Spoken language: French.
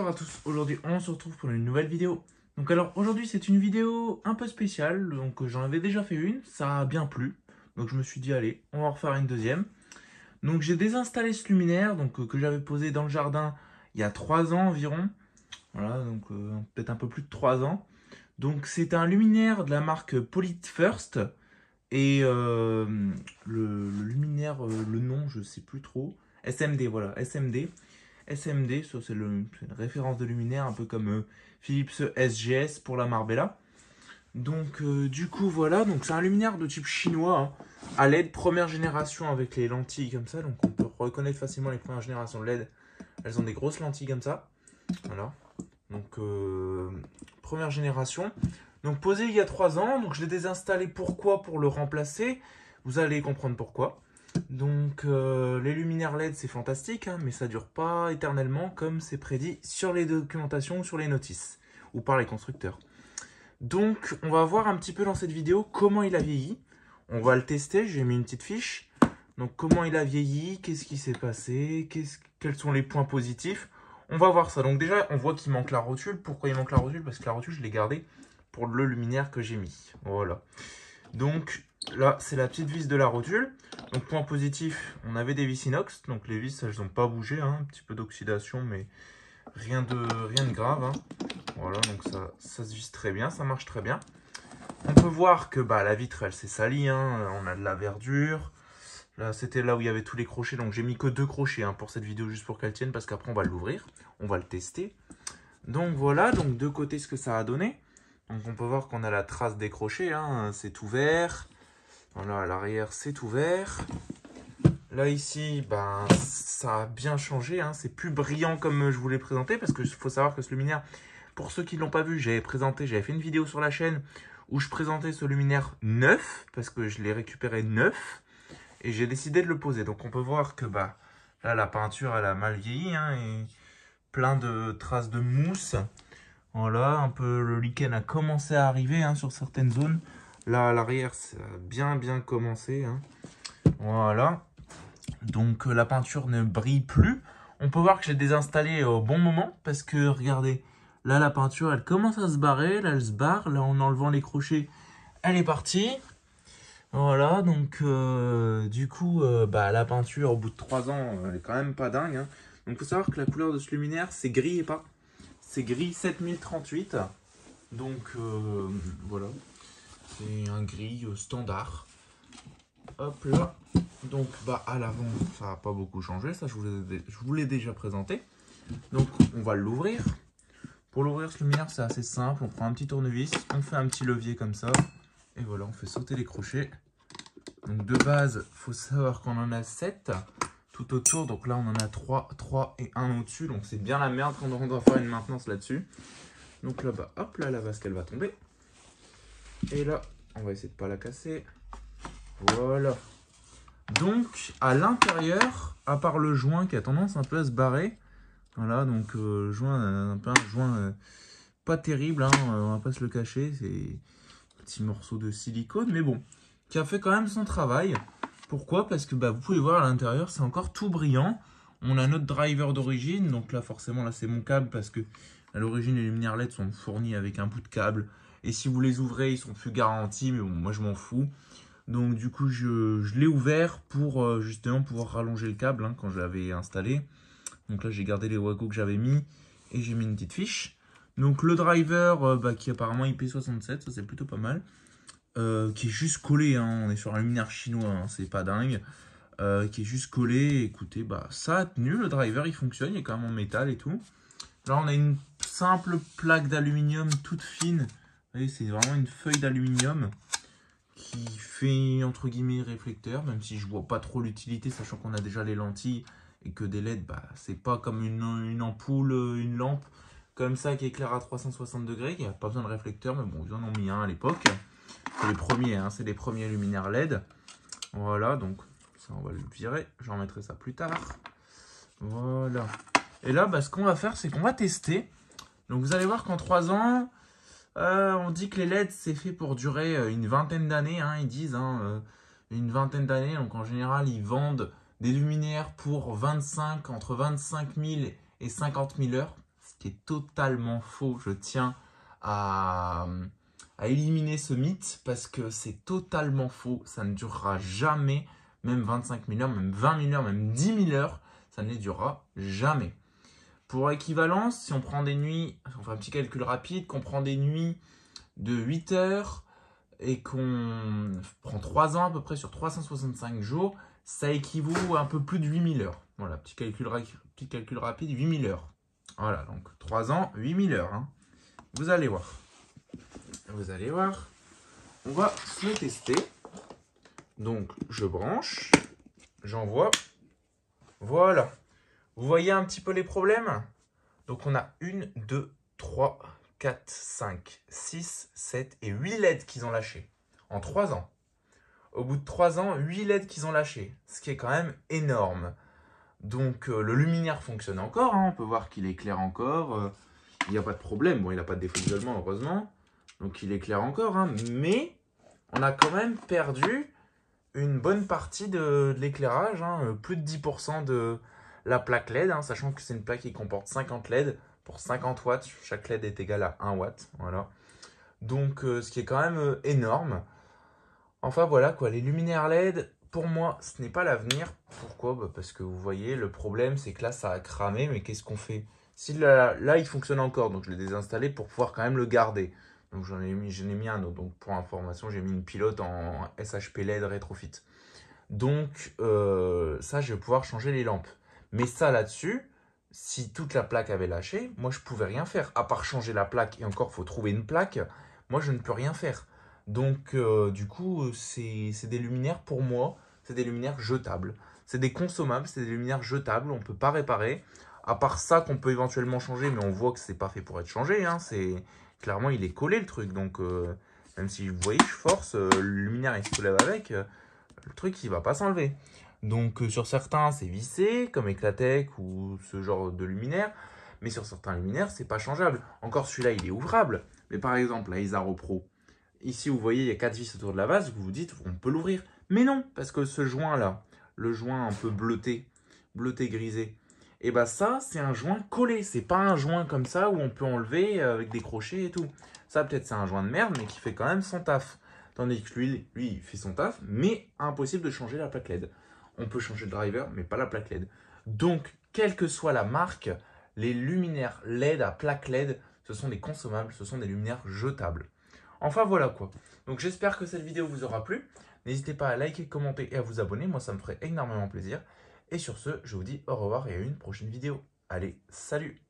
Bonjour à tous, aujourd'hui on se retrouve pour une nouvelle vidéo. Donc alors aujourd'hui c'est une vidéo un peu spéciale, donc j'en avais déjà fait une, ça a bien plu. Donc je me suis dit allez, on va en refaire une deuxième. Donc j'ai désinstallé ce luminaire que j'avais posé dans le jardin il y a 3 ans environ. Voilà, donc peut-être un peu plus de 3 ans. Donc c'est un luminaire de la marque Polite First. Et le luminaire, le nom je sais plus trop. SMD, voilà, SMD. SMD, ça c'est une référence de luminaire, un peu comme Philips SGS pour la Marbella. Donc du coup voilà, donc c'est un luminaire de type chinois, hein, à LED première génération avec les lentilles comme ça. Donc on peut reconnaître facilement les premières générations de LED. Elles ont des grosses lentilles comme ça. Voilà. Donc première génération. Donc posé il y a 3 ans, donc je l'ai désinstallé. Pourquoi? Pour le remplacer. Vous allez comprendre pourquoi. Donc les luminaires LED c'est fantastique, hein, mais ça dure pas éternellement comme c'est prédit sur les documentations ou sur les notices ou par les constructeurs. Donc on va voir un petit peu dans cette vidéo comment il a vieilli. On va le tester, j'ai mis une petite fiche. Donc comment il a vieilli, qu'est-ce qui s'est passé, quels sont les points positifs. On va voir ça. Donc déjà on voit qu'il manque la rotule. Pourquoi il manque la rotule? Parce que la rotule je l'ai gardée pour le luminaire que j'ai mis. Voilà. Donc là, c'est la petite vis de la rotule. Donc point positif, on avait des vis inox. Donc les vis, elles n'ont pas bougé. Hein, un petit peu d'oxydation, mais rien de grave. Hein. Voilà, donc ça se visse très bien, ça marche très bien. On peut voir que la vitre, elle s'est salie. Hein, on a de la verdure. Là, c'était là où il y avait tous les crochets. Donc j'ai mis que 2 crochets hein, pour cette vidéo, juste pour qu'elle tienne. Parce qu'après, on va l'ouvrir. On va le tester. Donc voilà, donc de côté, ce que ça a donné. Donc on peut voir qu'on a la trace des crochets. Hein, c'est ouvert. Voilà, à l'arrière, c'est ouvert. Là, ici, ça a bien changé. Hein. C'est plus brillant comme je vous l'ai présenté. Parce qu'il faut savoir que ce luminaire, pour ceux qui ne l'ont pas vu, j'avais fait une vidéo sur la chaîne où je présentais ce luminaire neuf. Parce que je l'ai récupéré neuf. Et j'ai décidé de le poser. Donc, on peut voir que là, la peinture, elle a mal vieilli. Hein, et plein de traces de mousse. Voilà, un peu le lichen a commencé à arriver hein, sur certaines zones. Là, à l'arrière, ça a bien commencé. Hein. Voilà. Donc, la peinture ne brille plus. On peut voir que j'ai désinstallé au bon moment. Parce que, regardez, là, la peinture, elle commence à se barrer. Là, elle se barre. Là, en enlevant les crochets, elle est partie. Voilà. Donc, du coup, la peinture, au bout de 3 ans, elle est quand même pas dingue. Hein. Donc, il faut savoir que la couleur de ce luminaire, c'est gris et pas. C'est gris 7038. Donc, voilà. C'est un gris standard. Hop là. Donc à l'avant, ça n'a pas beaucoup changé. Ça, je vous l'ai déjà présenté. Donc on va l'ouvrir. Pour l'ouvrir, ce luminaire, c'est assez simple. On prend un petit tournevis, on fait un petit levier comme ça. Et voilà, on fait sauter les crochets. Donc de base, il faut savoir qu'on en a 7 tout autour. Donc là, on en a 3 et 1 au-dessus. Donc c'est bien la merde quand on doit faire une maintenance là-dessus. Donc là-bas, hop là, la vasque, elle va tomber. Et là, on va essayer de ne pas la casser. Voilà. Donc, à l'intérieur, à part le joint qui a tendance un peu à se barrer, voilà, donc un joint pas terrible, hein, on va pas se le cacher, c'est un petit morceau de silicone, mais bon, qui a fait quand même son travail. Pourquoi? Parce que vous pouvez voir à l'intérieur, c'est encore tout brillant. On a notre driver d'origine, donc là forcément, là c'est mon câble parce que à l'origine les luminaires LED sont fournis avec un bout de câble. Et si vous les ouvrez, ils sont plus garantis, mais bon, moi je m'en fous. Donc du coup, je l'ai ouvert pour justement pouvoir rallonger le câble hein, quand je l'avais installé. Donc là, j'ai gardé les wagos que j'avais mis et j'ai mis une petite fiche. Donc le driver qui est apparemment IP67, ça c'est plutôt pas mal. Qui est juste collé, hein, on est sur un luminaire chinois, hein, c'est pas dingue. Qui est juste collé, écoutez, ça a tenu, le driver il fonctionne, il est quand même en métal et tout. Là on a une simple plaque d'aluminium toute fine. Vous voyez, c'est vraiment une feuille d'aluminium qui fait entre guillemets réflecteur, même si je vois pas trop l'utilité, sachant qu'on a déjà les lentilles et que des LED, c'est pas comme une ampoule, une lampe comme ça qui éclaire à 360 degrés, il n'y a pas besoin de réflecteur, mais bon, ils en ont mis un à l'époque. C'est les premiers, hein, c'est les premiers luminaires LED. Voilà, donc ça on va le virer, je remettrai ça plus tard. Voilà. Et là, ce qu'on va faire, c'est qu'on va tester. Donc vous allez voir qu'en 3 ans, on dit que les LED, c'est fait pour durer une vingtaine d'années, hein, ils disent, hein, une vingtaine d'années. Donc en général, ils vendent des luminaires pour entre 25 000 et 50 000 heures, ce qui est totalement faux. Je tiens à éliminer ce mythe parce que c'est totalement faux. Ça ne durera jamais, même 25 000 heures, même 20 000 heures, même 10 000 heures, ça ne les durera jamais. Pour équivalence, si on prend des nuits, on fait un petit calcul rapide, qu'on prend des nuits de 8 heures et qu'on prend 3 ans à peu près sur 365 jours, ça équivaut à un peu plus de 8 000 heures. Voilà, petit calcul rapide, 8 000 heures. Voilà, donc 3 ans, 8 000 heures. Hein. Vous allez voir. Vous allez voir. On va se le tester. Donc, je branche, j'envoie. Voilà. Vous voyez un petit peu les problèmes? Donc, on a 1, 2, 3, 4, 5, 6, 7 et 8 LED qu'ils ont lâchés en 3 ans. Au bout de 3 ans, 8 LED qu'ils ont lâchés, ce qui est quand même énorme. Donc, le luminaire fonctionne encore. Hein. On peut voir qu'il éclaire encore. Il n'y a pas de problème. Bon, il n'a pas de défaut d'isolement, heureusement. Donc, il éclaire encore. Hein. Mais, on a quand même perdu une bonne partie de l'éclairage. Hein. Plus de 10% de la plaque LED. Hein, sachant que c'est une plaque qui comporte 50 LED. Pour 50 watts, chaque LED est égal à 1 watt. Voilà. Donc, ce qui est quand même énorme. Enfin, voilà quoi. Les luminaires LED, pour moi, ce n'est pas l'avenir. Pourquoi? Parce que vous voyez, le problème, c'est que là, ça a cramé. Mais qu'est-ce qu'on fait? Si là, il fonctionne encore. Donc, je l'ai désinstallé pour pouvoir quand même le garder. Donc, j'en ai mis un autre. Donc, pour information, j'ai mis une pilote en SHP LED rétrofit. Donc, ça, je vais pouvoir changer les lampes. Mais ça, là-dessus, si toute la plaque avait lâché, moi, je ne pouvais rien faire. À part changer la plaque, et encore, il faut trouver une plaque. Moi, je ne peux rien faire. Donc, du coup, c'est des luminaires, pour moi, c'est des luminaires jetables. C'est des consommables, c'est des luminaires jetables, on ne peut pas réparer. À part ça qu'on peut éventuellement changer, mais on voit que c'est pas fait pour être changé. Hein. Clairement, il est collé le truc. Donc, même si vous voyez, je force, le luminaire il se soulève avec, le truc il va pas s'enlever. Donc, sur certains, c'est vissé, comme Eclatec ou ce genre de luminaire. Mais sur certains luminaires, c'est pas changeable. Encore celui-là, il est ouvrable. Mais par exemple, la Isaro Pro. Ici, vous voyez, il y a 4 vis autour de la base. Vous vous dites, on peut l'ouvrir. Mais non, parce que ce joint-là, le joint un peu bleuté grisé, et bah ça, c'est un joint collé. C'est pas un joint comme ça où on peut enlever avec des crochets et tout. Ça, peut-être, c'est un joint de merde, mais qui fait quand même son taf. Tandis que lui, il fait son taf, mais impossible de changer la plaque LED. On peut changer le driver, mais pas la plaque LED. Donc, quelle que soit la marque, les luminaires LED à plaque LED, ce sont des consommables, ce sont des luminaires jetables. Enfin, voilà quoi. Donc, j'espère que cette vidéo vous aura plu. N'hésitez pas à liker, commenter et à vous abonner. Moi, ça me ferait énormément plaisir. Et sur ce, je vous dis au revoir et à une prochaine vidéo. Allez, salut!